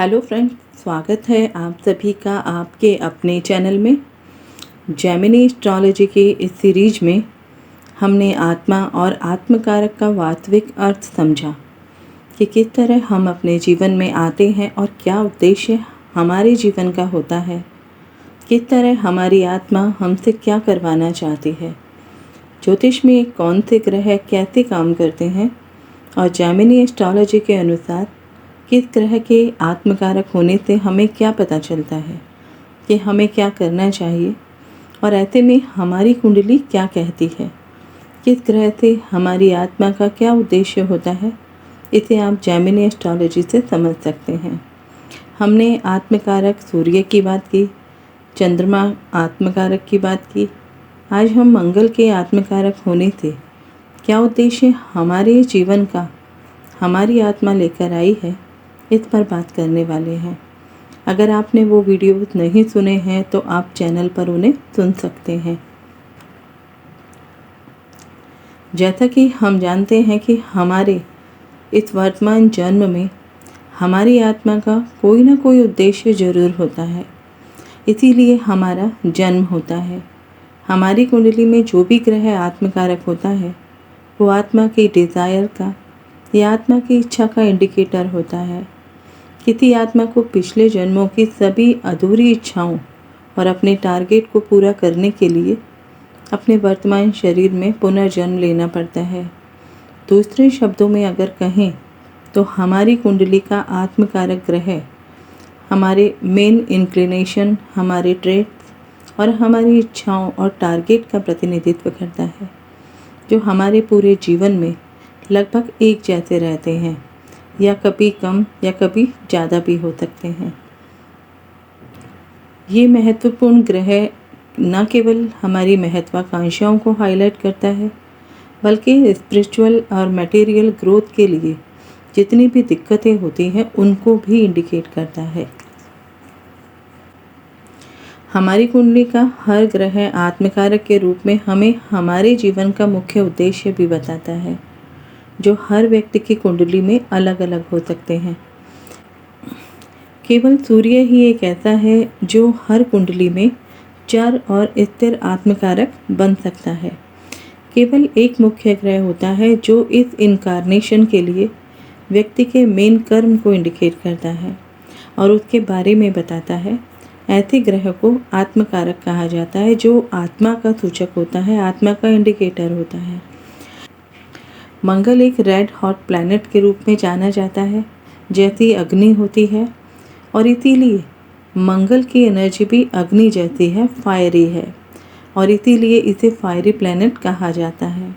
Hello friends, स्वागत है आप सभी का आपके अपने चैनल में। जेमिनी एस्ट्रोलॉजी की इस सीरीज में हमने आत्मा और आत्मकारक का वास्तविक अर्थ समझा कि किस तरह हम अपने जीवन में आते हैं और क्या उद्देश्य हमारे जीवन का होता है, किस तरह हमारी आत्मा हमसे क्या करवाना चाहती है, ज्योतिष में कौन से ग्रह कैसे काम करते हैं और जेमिनी एस्ट्रोलॉजी के अनुसार किस ग्रह के आत्मकारक होने से हमें क्या पता चलता है कि हमें क्या करना चाहिए और ऐसे में हमारी कुंडली क्या कहती है, किस ग्रह से हमारी आत्मा का क्या उद्देश्य होता है, इसे आप जेमिनी एस्ट्रोलॉजी से समझ सकते हैं। हमने आत्मकारक सूर्य की बात की, चंद्रमा आत्मकारक की बात की। आज हम मंगल के आत्मकारक होने से क्या उद्देश्य हमारे जीवन का हमारी आत्मा लेकर आई है, इस पर बात करने वाले हैं। अगर आपने वो वीडियोस नहीं सुने हैं तो आप चैनल पर उन्हें सुन सकते हैं। जैसा कि हम जानते हैं कि हमारे इस वर्तमान जन्म में हमारी आत्मा का कोई ना कोई उद्देश्य ज़रूर होता है, इसीलिए हमारा जन्म होता है। हमारी कुंडली में जो भी ग्रह आत्मकारक होता है वो आत्मा की डिज़ायर का या आत्मा की इच्छा का इंडिकेटर होता है। किसी आत्मा को पिछले जन्मों की सभी अधूरी इच्छाओं और अपने टारगेट को पूरा करने के लिए अपने वर्तमान शरीर में पुनर्जन्म लेना पड़ता है। दूसरे शब्दों में अगर कहें तो हमारी कुंडली का आत्मकारक ग्रह हमारे मेन इंक्लिनेशन, हमारे ट्रेट्स और हमारी इच्छाओं और टारगेट का प्रतिनिधित्व करता है, जो हमारे पूरे जीवन में लगभग एक जैसे रहते हैं या कभी कम या कभी ज़्यादा भी हो सकते हैं। ये महत्वपूर्ण ग्रह न केवल हमारी महत्वाकांक्षाओं को हाईलाइट करता है, बल्कि स्पिरिचुअल और मटेरियल ग्रोथ के लिए जितनी भी दिक्कतें होती हैं उनको भी इंडिकेट करता है। हमारी कुंडली का हर ग्रह आत्मकारक के रूप में हमें हमारे जीवन का मुख्य उद्देश्य भी बताता है, जो हर व्यक्ति की कुंडली में अलग अलग हो सकते हैं। केवल सूर्य ही एक ऐसा है जो हर कुंडली में चर और स्थिर आत्मकारक बन सकता है। केवल एक मुख्य ग्रह होता है जो इस इनकारनेशन के लिए व्यक्ति के मेन कर्म को इंडिकेट करता है और उसके बारे में बताता है। ऐसे ग्रह को आत्मकारक कहा जाता है, जो आत्मा का सूचक होता है, आत्मा का इंडिकेटर होता है। मंगल एक रेड हॉट प्लैनेट के रूप में जाना जाता है, जैसी अग्नि होती है, और इसीलिए मंगल की एनर्जी भी अग्नि जैसी है, फायरी है, और इसीलिए इसे फायरी प्लैनेट कहा जाता है।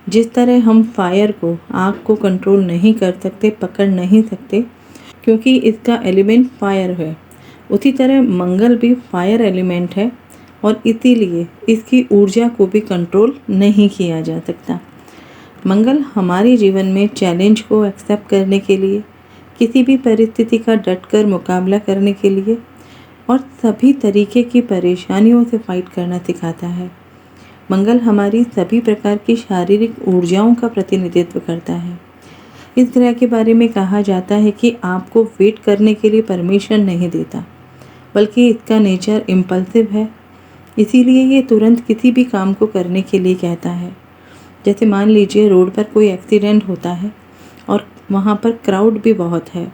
जिस तरह हम फायर को, आग को कंट्रोल नहीं कर सकते, पकड़ नहीं सकते क्योंकि इसका एलिमेंट फायर है, उसी तरह मंगल भी फायर एलिमेंट है और इसीलिए इसकी ऊर्जा को भी कंट्रोल नहीं किया जा सकता। मंगल हमारे जीवन में चैलेंज को एक्सेप्ट करने के लिए, किसी भी परिस्थिति का डटकर मुकाबला करने के लिए और सभी तरीके की परेशानियों से फाइट करना सिखाता है। मंगल हमारी सभी प्रकार की शारीरिक ऊर्जाओं का प्रतिनिधित्व करता है। इस ग्रह के बारे में कहा जाता है कि आपको वेट करने के लिए परमिशन नहीं देता, बल्कि इसका नेचर इम्पल्सिव है, इसीलिए ये तुरंत किसी भी काम को करने के लिए कहता है। जैसे मान लीजिए रोड पर कोई एक्सीडेंट होता है और वहाँ पर क्राउड भी बहुत है,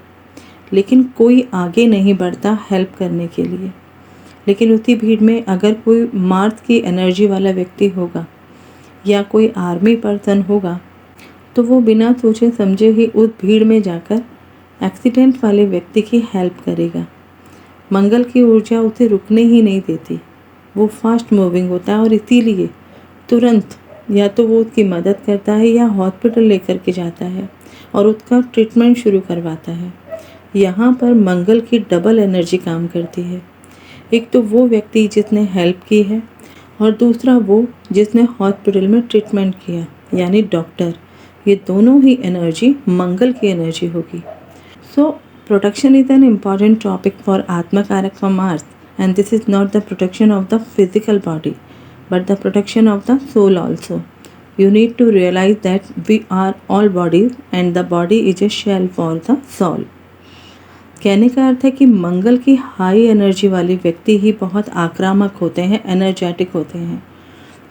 लेकिन कोई आगे नहीं बढ़ता हेल्प करने के लिए। लेकिन उसी भीड़ में अगर कोई मार्स की एनर्जी वाला व्यक्ति होगा या कोई आर्मी पर्सन होगा तो वो बिना सोचे समझे ही उस भीड़ में जाकर एक्सीडेंट वाले व्यक्ति की हेल्प करेगा। मंगल की ऊर्जा उसे रुकने ही नहीं देती, वो फास्ट मूविंग होता है और इसीलिए तुरंत या तो वो उसकी मदद करता है या हॉस्पिटल लेकर के जाता है और उसका ट्रीटमेंट शुरू करवाता है। यहाँ पर मंगल की डबल एनर्जी काम करती है, एक तो वो व्यक्ति जिसने हेल्प की है और दूसरा वो जिसने हॉस्पिटल में ट्रीटमेंट किया, यानी डॉक्टर। ये दोनों ही एनर्जी मंगल की एनर्जी होगी। So protection is an important topic for Atmakaraka for Mars, and this is not the protection of the physical body but the protection of the soul also. You need to realize that we are all bodies and the body is a shell for the soul. कहने का अर्थ है कि मंगल की high energy वाले व्यक्ति ही बहुत आक्रामक होते हैं, एनर्जेटिक होते हैं।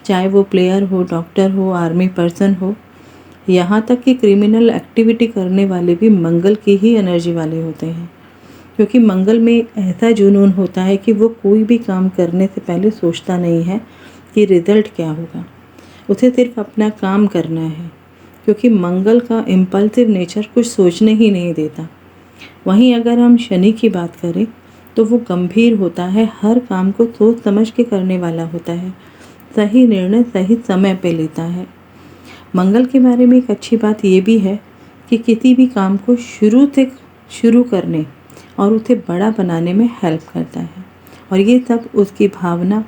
चाहे वो प्लेयर हो, डॉक्टर हो, आर्मी पर्सन हो, यहाँ तक कि क्रिमिनल एक्टिविटी करने वाले भी मंगल की ही एनर्जी वाले होते हैं। क्योंकि मंगल में ऐसा जुनून होता है कि वो कोई भी काम करने से पहले सोचता नहीं है कि रिजल्ट क्या होगा, उसे सिर्फ अपना काम करना है। क्योंकि मंगल का इम्पल्सिव नेचर कुछ सोचने ही नहीं देता। वहीं अगर हम शनि की बात करें तो वो गंभीर होता है, हर काम को सोच समझ के करने वाला होता है, सही निर्णय सही समय पे लेता है। मंगल के बारे में एक अच्छी बात ये भी है कि किसी भी काम को शुरू से शुरू करने और उसे बड़ा बनाने में हेल्प करता है, और ये सब उसकी भावना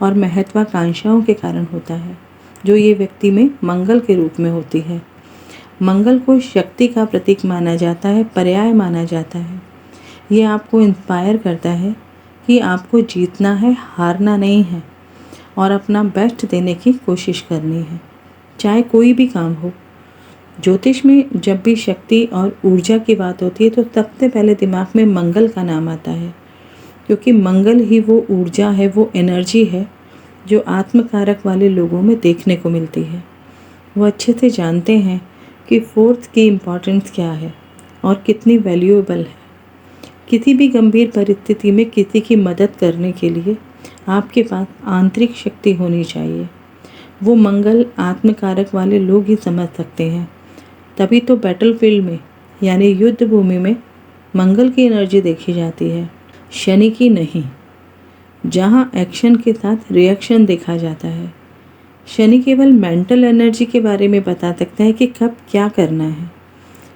और महत्वाकांक्षाओं के कारण होता है जो ये व्यक्ति में मंगल के रूप में होती है। मंगल को शक्ति का प्रतीक माना जाता है, पर्याय माना जाता है। ये आपको इंस्पायर करता है कि आपको जीतना है, हारना नहीं है, और अपना बेस्ट देने की कोशिश करनी है, चाहे कोई भी काम हो। ज्योतिष में जब भी शक्ति और ऊर्जा की बात होती है तो सबसे पहले दिमाग में मंगल का नाम आता है, क्योंकि मंगल ही वो ऊर्जा है, वो एनर्जी है जो आत्मकारक वाले लोगों में देखने को मिलती है। वो अच्छे से जानते हैं कि फोर्स की इम्पोर्टेंस क्या है और कितनी वैल्यूएबल है। किसी भी गंभीर परिस्थिति में किसी की मदद करने के लिए आपके पास आंतरिक शक्ति होनी चाहिए। वो मंगल आत्मकारक वाले लोग ही समझ सकते हैं। तभी तो बैटलफील्ड में यानी युद्ध भूमि में मंगल की एनर्जी देखी जाती है, शनि की नहीं, जहाँ एक्शन के साथ रिएक्शन देखा जाता है। शनि केवल मेंटल एनर्जी के बारे में बता सकता है कि कब क्या करना है,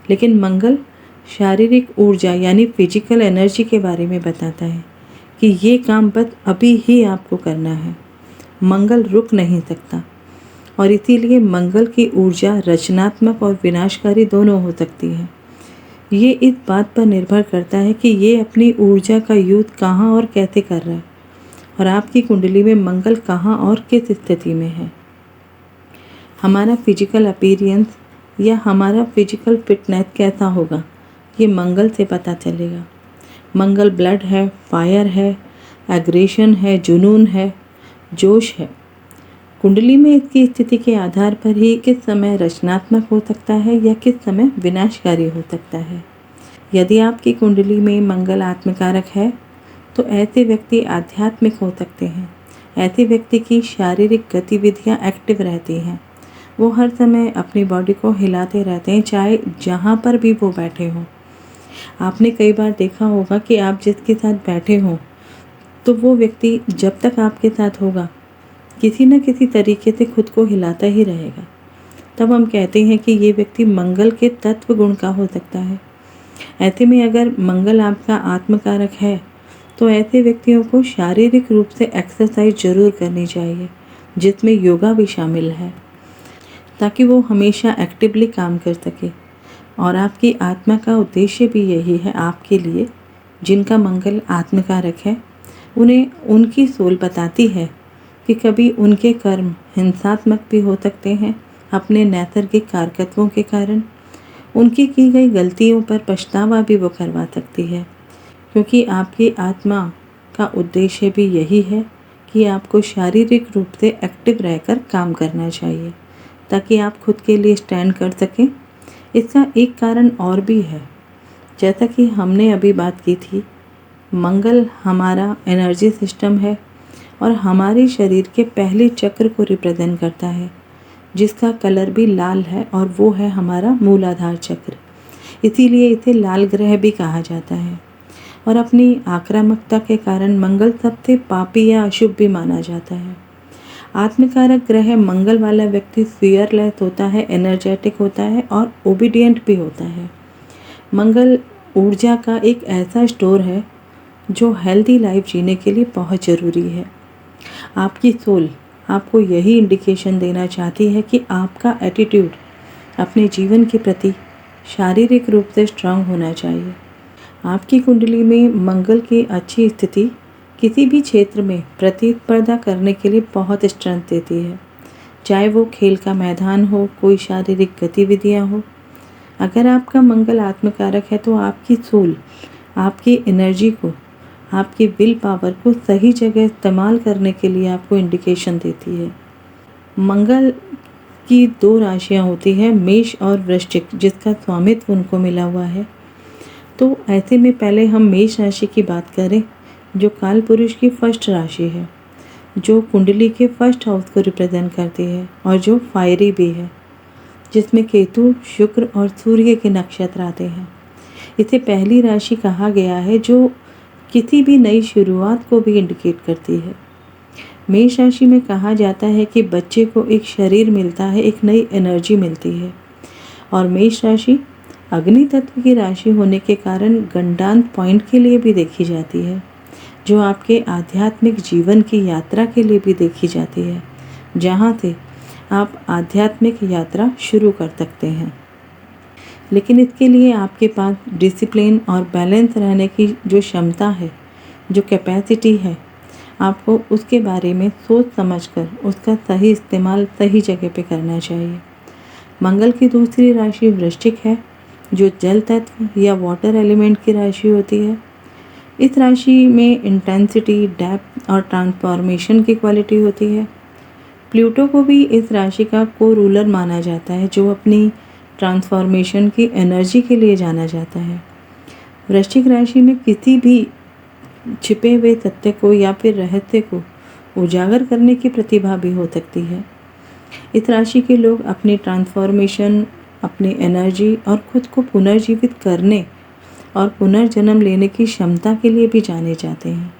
लेकिन मंगल शारीरिक ऊर्जा यानी फिजिकल एनर्जी के बारे में बताता है कि ये काम बस अभी ही आपको करना है। मंगल रुक नहीं सकता, और इसीलिए मंगल की ऊर्जा रचनात्मक और विनाशकारी दोनों हो सकती है। ये इस बात पर निर्भर करता है कि ये अपनी ऊर्जा का यूज़ कहाँ और कैसे कर रहा है, और आपकी कुंडली में मंगल कहाँ और किस स्थिति में है। हमारा फिजिकल अपीयरेंस या हमारा फिजिकल फिटनेस कैसा होगा, ये मंगल से पता चलेगा। मंगल ब्लड है, फायर है, एग्रेशन है, जुनून है, जोश है। कुंडली में इसकी स्थिति के आधार पर ही किस समय रचनात्मक हो सकता है या किस समय विनाशकारी हो सकता है। यदि आपकी कुंडली में मंगल आत्मकारक है तो ऐसे व्यक्ति आध्यात्मिक हो सकते हैं। ऐसे व्यक्ति की शारीरिक गतिविधियां एक्टिव रहती हैं। वो हर समय अपनी बॉडी को हिलाते रहते हैं, चाहे जहाँ पर भी वो बैठे हों। आपने कई बार देखा होगा कि आप जिसके साथ बैठे हों तो वो व्यक्ति जब तक आपके साथ होगा किसी न किसी तरीके से खुद को हिलाता ही रहेगा। तब हम कहते हैं कि ये व्यक्ति मंगल के तत्व गुण का हो सकता है। ऐसे में अगर मंगल आपका आत्मकारक है तो ऐसे व्यक्तियों को शारीरिक रूप से एक्सरसाइज जरूर करनी चाहिए, जिसमें योगा भी शामिल है, ताकि वो हमेशा एक्टिवली काम कर सके। और आपकी आत्मा का उद्देश्य भी यही है आपके लिए। जिनका मंगल आत्मकारक है उन्हें उनकी सोल बताती है कि कभी उनके कर्म हिंसात्मक भी हो सकते हैं। अपने नैसर्गिक कारकत्वों के कारण उनकी की गई गलतियों पर पछतावा भी वो करवा सकती है, क्योंकि आपकी आत्मा का उद्देश्य भी यही है कि आपको शारीरिक रूप से एक्टिव रहकर काम करना चाहिए, ताकि आप खुद के लिए स्टैंड कर सकें। इसका एक कारण और भी है, जैसा कि हमने अभी बात की थी, मंगल हमारा एनर्जी सिस्टम है और हमारे शरीर के पहले चक्र को रिप्रेजेंट करता है, जिसका कलर भी लाल है, और वो है हमारा मूलाधार चक्र। इसीलिए इसे लाल ग्रह भी कहा जाता है। और अपनी आक्रामकता के कारण मंगल सबसे पापी या अशुभ भी माना जाता है। आत्मकारक ग्रह मंगल वाला व्यक्ति फियरलेस होता है, एनर्जेटिक होता है और ओबीडियंट भी होता है। मंगल ऊर्जा का एक ऐसा स्टोर है जो हेल्दी लाइफ जीने के लिए बहुत ज़रूरी है। आपकी सोल आपको यही इंडिकेशन देना चाहती है कि आपका एटीट्यूड अपने जीवन के प्रति शारीरिक रूप से स्ट्रांग होना चाहिए। आपकी कुंडली में मंगल की अच्छी स्थिति किसी भी क्षेत्र में प्रतिस्पर्धा करने के लिए बहुत स्ट्रेंथ देती है, चाहे वो खेल का मैदान हो, कोई शारीरिक गतिविधियाँ हो। अगर आपका मंगल आत्मकारक है तो आपकी सोल आपकी एनर्जी को, आपकी विल पावर को सही जगह इस्तेमाल करने के लिए आपको इंडिकेशन देती है। मंगल की 2 राशियाँ होती हैं, मेष और वृश्चिक, जिसका स्वामित्व उनको मिला हुआ है। तो ऐसे में पहले हम मेष राशि की बात करें, जो काल पुरुष की फर्स्ट राशि है, जो कुंडली के फर्स्ट हाउस को रिप्रेजेंट करती है और जो फायरी भी है, जिसमें केतु, शुक्र और सूर्य के नक्षत्र आते हैं। इसे पहली राशि कहा गया है, जो किसी भी नई शुरुआत को भी इंडिकेट करती है। मेष राशि में कहा जाता है कि बच्चे को एक शरीर मिलता है, एक नई एनर्जी मिलती है। और मेष राशि अग्नि तत्व की राशि होने के कारण गंडांत पॉइंट के लिए भी देखी जाती है, जो आपके आध्यात्मिक जीवन की यात्रा के लिए भी देखी जाती है, जहाँ से आप आध्यात्मिक यात्रा शुरू कर सकते हैं। लेकिन इसके लिए आपके पास डिसिप्लिन और बैलेंस रहने की जो क्षमता है, जो कैपेसिटी है, आपको उसके बारे में सोच समझकर उसका सही इस्तेमाल सही जगह पे करना चाहिए। मंगल की दूसरी राशि वृश्चिक है, जो जल तत्व या वाटर एलिमेंट की राशि होती है। इस राशि में इंटेंसिटी, डेप्थ और ट्रांसफॉर्मेशन की क्वालिटी होती है। प्लूटो को भी इस राशि का को रूलर माना जाता है, जो अपनी ट्रांसफॉर्मेशन की एनर्जी के लिए जाना जाता है। वृश्चिक राशि में किसी भी छिपे हुए तथ्य को या फिर रहस्य को उजागर करने की प्रतिभा भी हो सकती है। इस राशि के लोग अपनी ट्रांसफॉर्मेशन, अपनी एनर्जी और खुद को पुनर्जीवित करने और पुनर्जन्म लेने की क्षमता के लिए भी जाने जाते हैं।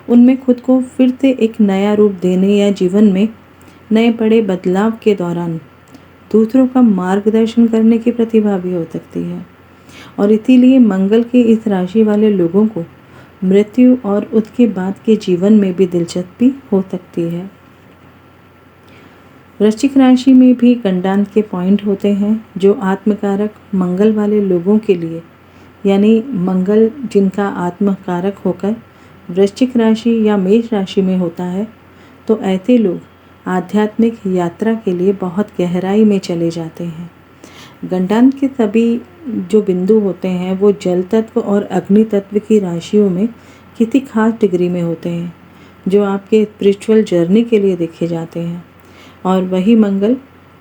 उनमें खुद को फिर से एक नया रूप देने या जीवन में नए बड़े बदलाव के दौरान दूसरों का मार्गदर्शन करने की प्रतिभा भी हो सकती है। और इसीलिए मंगल के इस राशि वाले लोगों को मृत्यु और उसके बाद के जीवन में भी दिलचस्पी हो सकती है। वृश्चिक राशि में भी गंडांत के पॉइंट होते हैं, जो आत्मकारक मंगल वाले लोगों के लिए, यानी मंगल जिनका आत्मकारक होकर वृश्चिक राशि या मेष राशि में होता है, तो ऐसे लोग आध्यात्मिक यात्रा के लिए बहुत गहराई में चले जाते हैं। गंडांत के सभी जो बिंदु होते हैं वो जल तत्व और अग्नि तत्व की राशियों में किसी खास डिग्री में होते हैं, जो आपके स्पिरिचुअल जर्नी के लिए देखे जाते हैं। और वही मंगल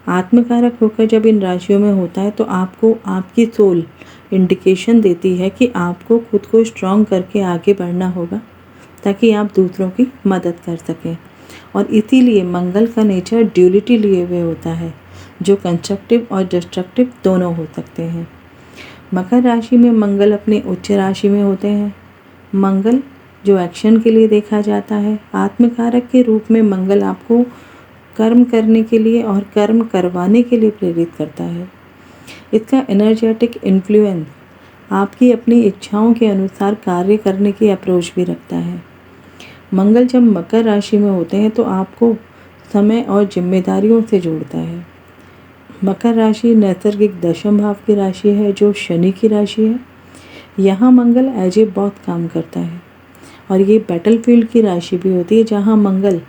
आत्मकारक होकर जब इन राशियों में होता है, तो आपको आपकी सोल इंडिकेशन देती है कि आपको खुद को स्ट्रॉन्ग करके आगे बढ़ना होगा, ताकि आप दूसरों की मदद कर सकें। और इसीलिए मंगल का नेचर ड्यूलिटी लिए हुए होता है, जो कंस्ट्रक्टिव और डिस्ट्रक्टिव दोनों हो सकते हैं। मकर राशि में मंगल अपने उच्च राशि में होते हैं। मंगल जो एक्शन के लिए देखा जाता है, आत्मकारक के रूप में मंगल आपको कर्म करने के लिए और कर्म करवाने के लिए प्रेरित करता है। इसका एनर्जेटिक इन्फ्लुएंस आपकी अपनी इच्छाओं के अनुसार कार्य करने की अप्रोच भी रखता है। मंगल जब मकर राशि में होते हैं तो आपको समय और जिम्मेदारियों से जोड़ता है। मकर राशि नैसर्गिक दशम भाव की राशि है, जो शनि की राशि है। यहाँ मंगल एज ए बहुत काम करता है और ये बैटलफील्ड की राशि भी होती है, जहाँ मंगल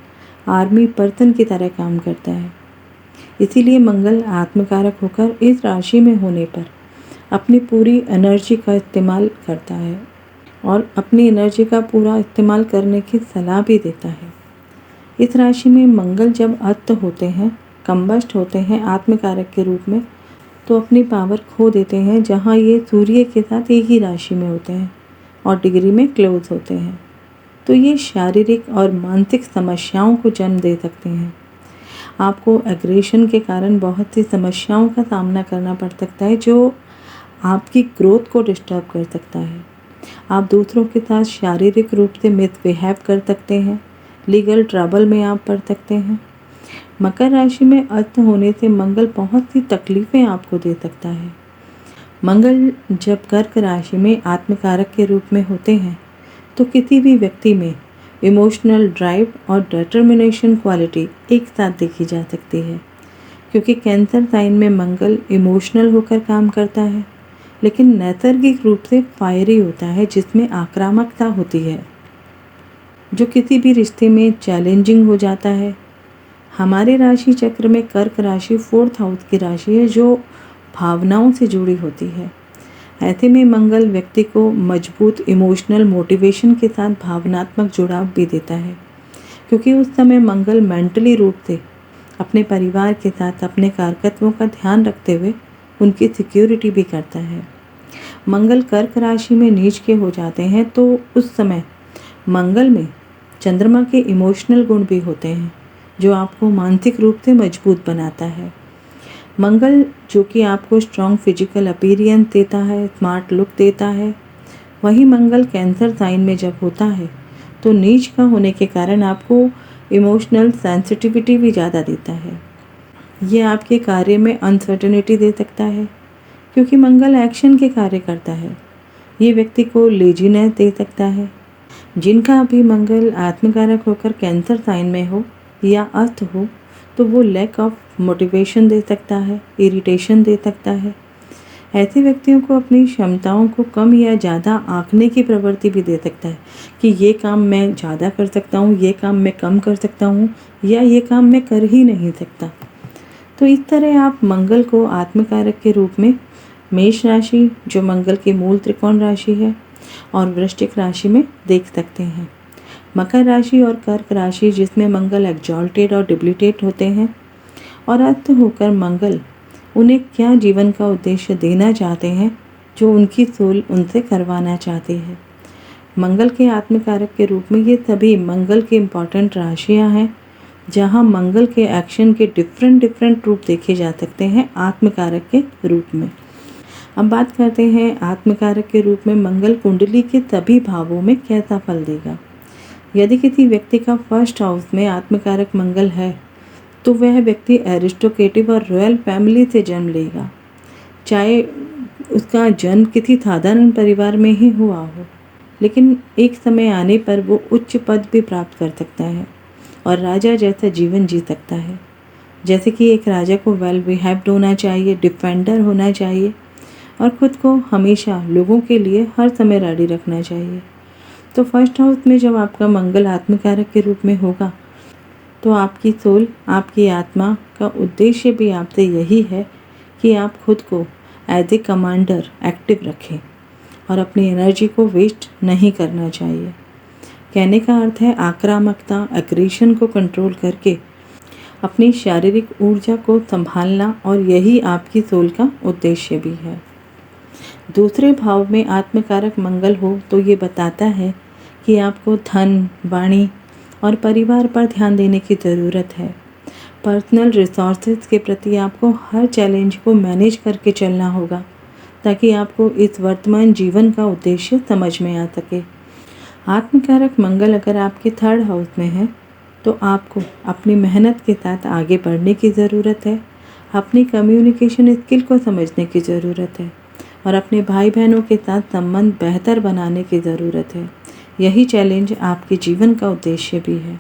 आर्मी पर्सन की तरह काम करता है। इसीलिए मंगल आत्मकारक होकर इस राशि में होने पर अपनी पूरी एनर्जी का इस्तेमाल करता है और अपनी एनर्जी का पूरा इस्तेमाल करने की सलाह भी देता है। इस राशि में मंगल जब अस्त होते हैं, कंबस्ट होते हैं आत्मकारक के रूप में, तो अपनी पावर खो देते हैं, जहाँ ये सूर्य के साथ एक ही राशि में होते हैं और डिग्री में क्लोज होते हैं। तो ये शारीरिक और मानसिक समस्याओं को जन्म दे सकते हैं। आपको एग्रेशन के कारण बहुत सी समस्याओं का सामना करना पड़ सकता है, जो आपकी ग्रोथ को डिस्टर्ब कर सकता है। आप दूसरों के साथ शारीरिक रूप से मिसबिहेव कर सकते हैं, लीगल ट्रबल में आप पड़ सकते हैं। मकर राशि में अस्त होने से मंगल बहुत सी तकलीफ़ें आपको दे सकता है। मंगल जब कर्क राशि में आत्मकारक के रूप में होते हैं, तो किसी भी व्यक्ति में इमोशनल ड्राइव और डिटर्मिनेशन क्वालिटी एक साथ देखी जा सकती है, क्योंकि कैंसर साइन में मंगल इमोशनल होकर काम करता है, लेकिन नैसर्गिक रूप से फायरी होता है, जिसमें आक्रामकता होती है, जो किसी भी रिश्ते में चैलेंजिंग हो जाता है। हमारे राशि चक्र में कर्क राशि 4th हाउस की राशि है, जो भावनाओं से जुड़ी होती है। ऐसे में मंगल व्यक्ति को मजबूत इमोशनल मोटिवेशन के साथ भावनात्मक जुड़ाव भी देता है, क्योंकि उस समय मंगल मेंटली रूप से अपने परिवार के साथ अपने कारकत्वों का ध्यान रखते हुए उनकी सिक्योरिटी भी करता है। मंगल कर्क राशि में नीच के हो जाते हैं तो उस समय मंगल में चंद्रमा के इमोशनल गुण भी होते हैं, जो आपको मानसिक रूप से मजबूत बनाता है। मंगल जो कि आपको स्ट्रॉन्ग फिजिकल अपीयरेंस देता है, स्मार्ट लुक देता है, वही मंगल कैंसर साइन में जब होता है तो नीच का होने के कारण आपको इमोशनल सेंसिटिविटी भी ज़्यादा देता है। ये आपके कार्य में अनसर्टेनिटी दे सकता है, क्योंकि मंगल एक्शन के कार्य करता है। ये व्यक्ति को लेजीनेस दे सकता है। जिनका अभी मंगल आत्मकारक होकर कैंसर साइन में हो या अस्त हो तो वो लैक ऑफ मोटिवेशन दे सकता है, इरिटेशन दे सकता है। ऐसे व्यक्तियों को अपनी क्षमताओं को कम या ज़्यादा आंकने की प्रवृत्ति भी दे सकता है कि ये काम मैं ज़्यादा कर सकता हूँ, ये काम मैं कम कर सकता हूँ, या ये काम मैं कर ही नहीं सकता। तो इस तरह आप मंगल को आत्मकारक के रूप में मेष राशि, जो मंगल की मूल त्रिकोण राशि है, और वृश्चिक राशि में देख सकते हैं। मकर राशि और कर्क राशि, जिसमें मंगल एक्सॉल्टेड और डिप्लीटेड होते हैं, और अस्त होकर मंगल उन्हें क्या जीवन का उद्देश्य देना चाहते हैं जो उनकी सोल उनसे करवाना चाहती है। मंगल के आत्मकारक के रूप में ये सभी मंगल के इम्पॉर्टेंट राशियां हैं, जहां मंगल के एक्शन के डिफरेंट रूप देखे जा सकते हैं आत्मकारक के रूप में। अब बात करते हैं आत्मकारक के रूप में मंगल कुंडली के सभी भावों में कैसा फल देगा। यदि किसी व्यक्ति का फर्स्ट हाउस में आत्मकारक मंगल है तो वह व्यक्ति एरिस्टोक्रेटिव और रॉयल फैमिली से जन्म लेगा, चाहे उसका जन्म किसी साधारण परिवार में ही हुआ हो, लेकिन एक समय आने पर वो उच्च पद भी प्राप्त कर सकता है और राजा जैसा जीवन जी सकता है। जैसे कि एक राजा को वेल बिहेव्ड होना चाहिए, डिफेंडर होना चाहिए और खुद को हमेशा लोगों के लिए हर समय रेडी रखना चाहिए। तो फर्स्ट हाउस में जब आपका मंगल आत्मकारक के रूप में होगा तो आपकी सोल, आपकी आत्मा का उद्देश्य भी आपसे यही है कि आप खुद को एज ए कमांडर एक्टिव रखें और अपनी एनर्जी को वेस्ट नहीं करना चाहिए। कहने का अर्थ है आक्रामकता, एग्रेशन को कंट्रोल करके अपनी शारीरिक ऊर्जा को संभालना, और यही आपकी सोल का उद्देश्य भी है। दूसरे भाव में आत्मकारक मंगल हो तो ये बताता है कि आपको धन, वाणी और परिवार पर ध्यान देने की ज़रूरत है। पर्सनल रिसोर्सेज के प्रति आपको हर चैलेंज को मैनेज करके चलना होगा ताकि आपको इस वर्तमान जीवन का उद्देश्य समझ में आ सके। आत्मकारक मंगल अगर आपके थर्ड हाउस में है तो आपको अपनी मेहनत के साथ आगे बढ़ने की ज़रूरत है, अपनी कम्युनिकेशन स्किल को समझने की ज़रूरत है और अपने भाई बहनों के साथ संबंध बेहतर बनाने की ज़रूरत है। यही चैलेंज आपके जीवन का उद्देश्य भी है।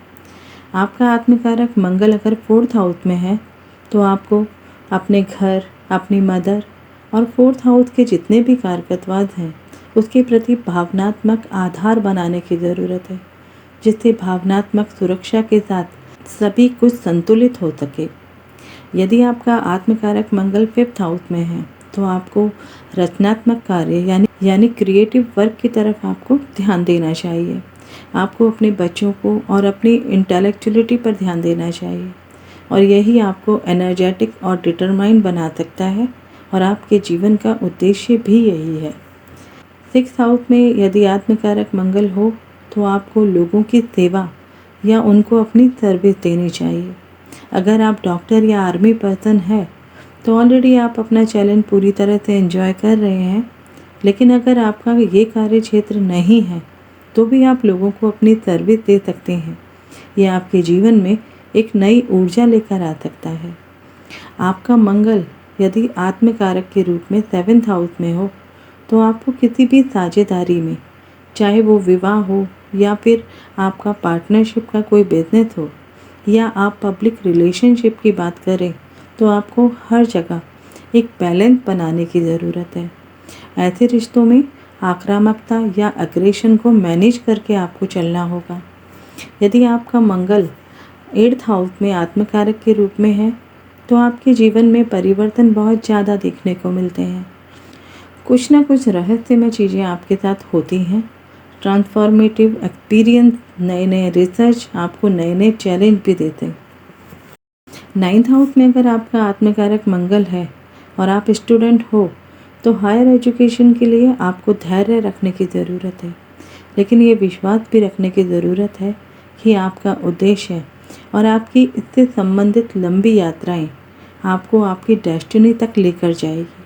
आपका आत्मकारक मंगल अगर फोर्थ हाउस में है तो आपको अपने घर, अपनी मदर और फोर्थ हाउस के जितने भी कारकत्वाद हैं उसके प्रति भावनात्मक आधार बनाने की ज़रूरत है, जिससे भावनात्मक सुरक्षा के साथ सभी कुछ संतुलित हो सके। यदि आपका आत्मकारक मंगल फिफ्थ हाउस में है तो आपको रचनात्मक कार्य यानी क्रिएटिव वर्क की तरफ आपको ध्यान देना चाहिए। आपको अपने बच्चों को और अपनी इंटेलेक्चुअलिटी पर ध्यान देना चाहिए और यही आपको एनर्जेटिक और डिटरमाइंड बना सकता है और आपके जीवन का उद्देश्य भी यही है। सिक्स हाउस में यदि आत्मकारक मंगल हो तो आपको लोगों की सेवा या उनको अपनी सर्विस देनी चाहिए। अगर आप डॉक्टर या आर्मी पर्सन है तो ऑलरेडी आप अपना चैलेंज पूरी तरह से एंजॉय कर रहे हैं, लेकिन अगर आपका ये कार्य क्षेत्र नहीं है तो भी आप लोगों को अपनी सर्विस दे सकते हैं। ये आपके जीवन में एक नई ऊर्जा लेकर आ सकता है। आपका मंगल यदि आत्मकारक के रूप में सेवेंथ हाउस में हो तो आपको किसी भी साझेदारी में, चाहे वो विवाह हो या फिर आपका पार्टनरशिप का कोई बिजनेस हो या आप पब्लिक रिलेशनशिप की बात करें, तो आपको हर जगह एक बैलेंस बनाने की ज़रूरत है। ऐसे रिश्तों में आक्रामकता या अग्रेशन को मैनेज करके आपको चलना होगा। यदि आपका मंगल एट्थ हाउस में आत्मकारक के रूप में है तो आपके जीवन में परिवर्तन बहुत ज़्यादा देखने को मिलते हैं। कुछ ना कुछ रहस्यमय चीज़ें आपके साथ होती हैं। ट्रांसफॉर्मेटिव एक्सपीरियंस, नए नए रिसर्च आपको नए नए चैलेंज भी देते हैं। 9th हाउस में अगर आपका आत्मकारक मंगल है और आप स्टूडेंट हो तो हायर एजुकेशन के लिए आपको धैर्य रखने की ज़रूरत है, लेकिन ये विश्वास भी रखने की ज़रूरत है कि आपका उद्देश्य है और आपकी इससे संबंधित लंबी यात्राएं आपको आपकी डेस्टिनी तक लेकर जाएगी।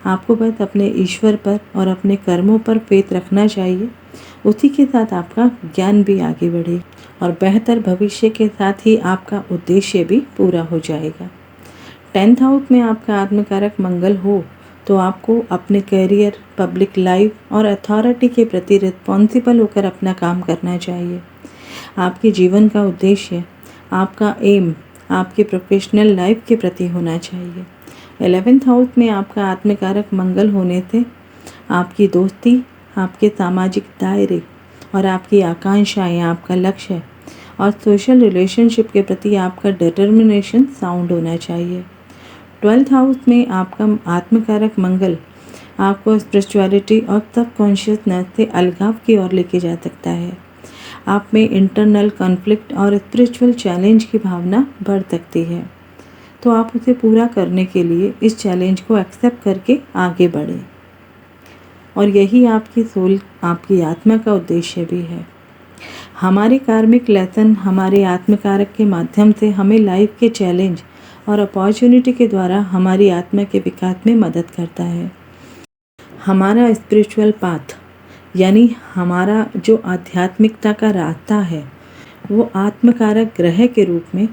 आपको बस अपने ईश्वर पर और अपने कर्मों पर फेथ रखना चाहिए। उसी के साथ आपका ज्ञान भी आगे बढ़े और बेहतर भविष्य के साथ ही आपका उद्देश्य भी पूरा हो जाएगा। 10th हाउस में आपका आत्मकारक मंगल हो तो आपको अपने करियर, पब्लिक लाइफ और अथॉरिटी के प्रति रिस्पॉन्सिबल होकर अपना काम करना चाहिए। आपके जीवन का उद्देश्य, आपका एम आपके प्रोफेशनल लाइफ के प्रति होना चाहिए। 11th हाउस में आपका आत्मकारक मंगल होने से आपकी दोस्ती, आपके सामाजिक दायरे और आपकी आकांक्षाएं, आपका लक्ष्य और सोशल रिलेशनशिप के प्रति आपका डिटर्मिनेशन साउंड होना चाहिए। 12th हाउस में आपका आत्मकारक मंगल आपको स्पिरिचुअलिटी और सबकॉन्शियसनेस से अलगाव की ओर लेके जा सकता है। आप में इंटरनल कॉन्फ्लिक्ट और स्पिरिचुअल चैलेंज की भावना बढ़ सकती है, तो आप उसे पूरा करने के लिए इस चैलेंज को एक्सेप्ट करके आगे बढ़ें। और यही आपकी सोल, आपकी आत्मा का उद्देश्य भी है। हमारे कार्मिक लेसन हमारे आत्मकारक के माध्यम से हमें लाइफ के चैलेंज और अपॉर्चुनिटी के द्वारा हमारी आत्मा के विकास में मदद करता है। हमारा स्पिरिचुअल पाथ यानी हमारा जो आध्यात्मिकता का रास्ता है वो आत्मकारक ग्रह के रूप में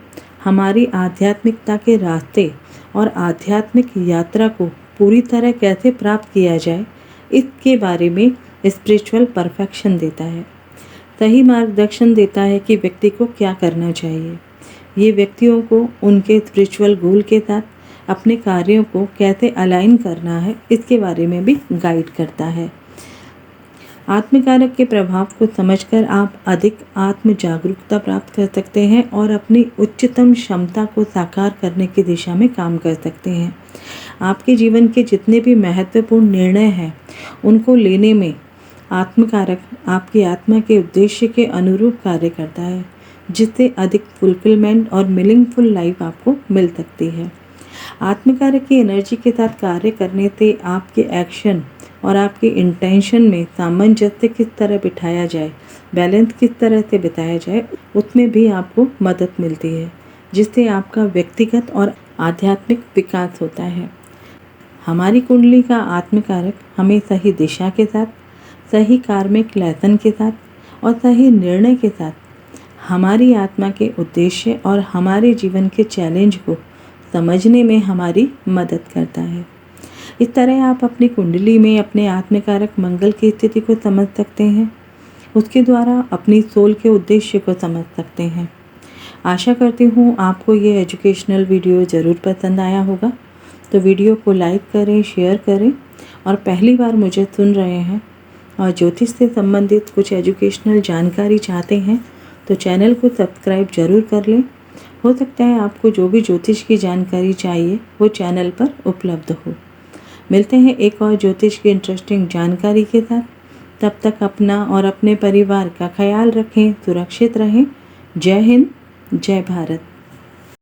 हमारी आध्यात्मिकता के रास्ते और आध्यात्मिक यात्रा को पूरी तरह कैसे प्राप्त किया जाए इसके बारे में स्पिरिचुअल परफेक्शन देता है, सही मार्गदर्शन देता है कि व्यक्ति को क्या करना चाहिए। ये व्यक्तियों को उनके स्पिरिचुअल गोल के साथ अपने कार्यों को कैसे अलाइन करना है इसके बारे में भी गाइड करता है। आत्मकारक के प्रभाव को समझकर आप अधिक आत्म जागरूकता प्राप्त कर सकते हैं और अपनी उच्चतम क्षमता को साकार करने की दिशा में काम कर सकते हैं। आपके जीवन के जितने भी महत्वपूर्ण निर्णय हैं उनको लेने में आत्मकारक आपकी आत्मा के उद्देश्य के अनुरूप कार्य करता है, जिससे अधिक फुलफिलमेंट और मीनिंगफुल लाइफ आपको मिल सकती है। आत्मकारक की एनर्जी के साथ कार्य करने से आपके एक्शन और आपके इंटेंशन में सामंजस्य किस तरह बिठाया जाए, बैलेंस किस तरह से बिताया जाए, उसमें भी आपको मदद मिलती है, जिससे आपका व्यक्तिगत और आध्यात्मिक विकास होता है। हमारी कुंडली का आत्मकारक हमें सही दिशा के साथ, सही कार्मिक लेसन के साथ और सही निर्णय के साथ हमारी आत्मा के उद्देश्य और हमारे जीवन के चैलेंज को समझने में हमारी मदद करता है। इस तरह आप अपनी कुंडली में अपने आत्मकारक मंगल की स्थिति को समझ सकते हैं, उसके द्वारा अपनी सोल के उद्देश्य को समझ सकते हैं। आशा करती हूँ आपको ये एजुकेशनल वीडियो ज़रूर पसंद आया होगा, तो वीडियो को लाइक करें, शेयर करें और पहली बार मुझे सुन रहे हैं और ज्योतिष से संबंधित कुछ एजुकेशनल जानकारी चाहते हैं तो चैनल को सब्सक्राइब ज़रूर कर लें। हो सकता है आपको जो भी ज्योतिष की जानकारी चाहिए वो चैनल पर उपलब्ध हो। मिलते हैं एक और ज्योतिष की इंटरेस्टिंग जानकारी के साथ। तब तक अपना और अपने परिवार का ख्याल रखें, सुरक्षित रहें। जय हिंद, जय भारत।